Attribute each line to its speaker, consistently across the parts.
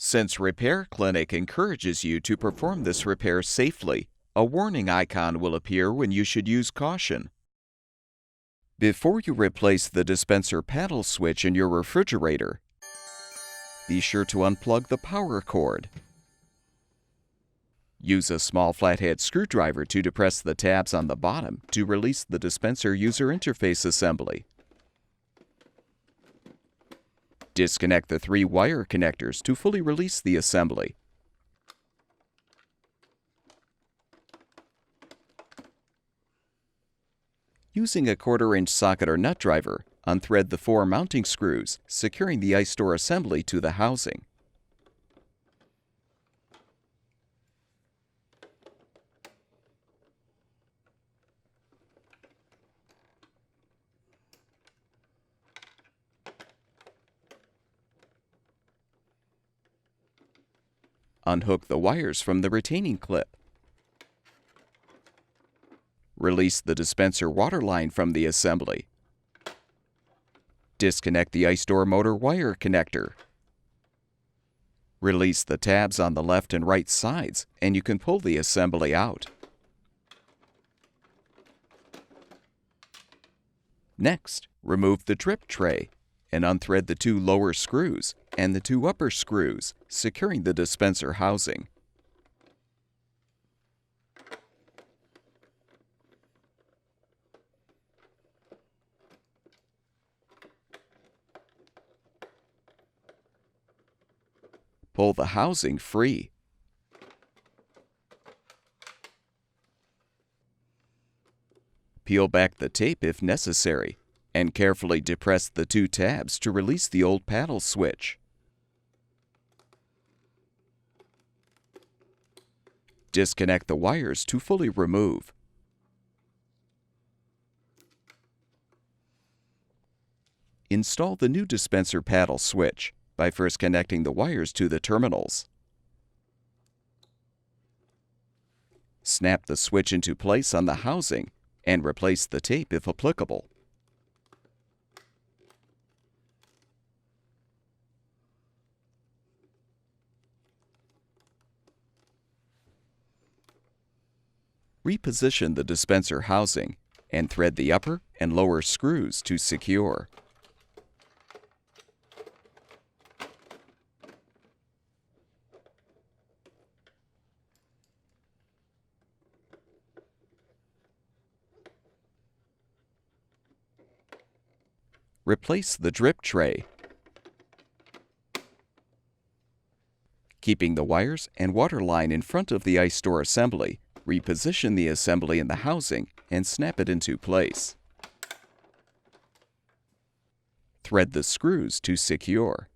Speaker 1: Since Repair Clinic encourages you to perform this repair safely, a warning icon will appear when you should use caution. Before you replace the dispenser paddle switch in your refrigerator, be sure to unplug the power cord. Use a small flathead screwdriver to depress the tabs on the bottom to release the dispenser user interface assembly. Disconnect the 3 wire connectors to fully release the assembly. Using a 1/4-inch socket or nut driver, unthread the 4 mounting screws, securing the ice store assembly to the housing. Unhook the wires from the retaining clip. Release the dispenser waterline from the assembly. Disconnect the ice door motor wire connector. Release the tabs on the left and right sides, and you can pull the assembly out. Next, remove the drip tray and unthread the 2 lower screws and the 2 upper screws, securing the dispenser housing. Pull the housing free. Peel back the tape if necessary, and carefully depress the 2 tabs to release the old paddle switch. Disconnect the wires to fully remove. Install the new dispenser paddle switch by first connecting the wires to the terminals. Snap the switch into place on the housing and replace the tape if applicable. Reposition the dispenser housing and thread the upper and lower screws to secure. Replace the drip tray. Keeping the wires and water line in front of the ice store assembly, reposition the assembly in the housing and snap it into place. Thread the screws to secure.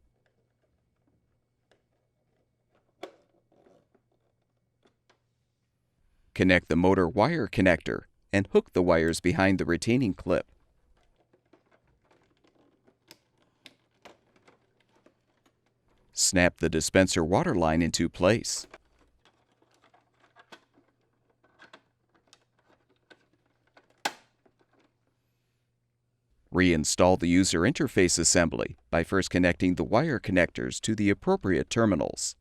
Speaker 1: Connect the motor wire connector and hook the wires behind the retaining clip. Snap the dispenser water line into place. Reinstall the user interface assembly by first connecting the wire connectors to the appropriate terminals.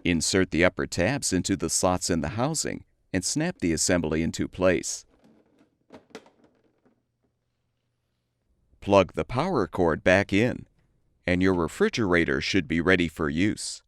Speaker 1: Insert the upper tabs into the slots in the housing and snap the assembly into place. Plug the power cord back in, and your refrigerator should be ready for use.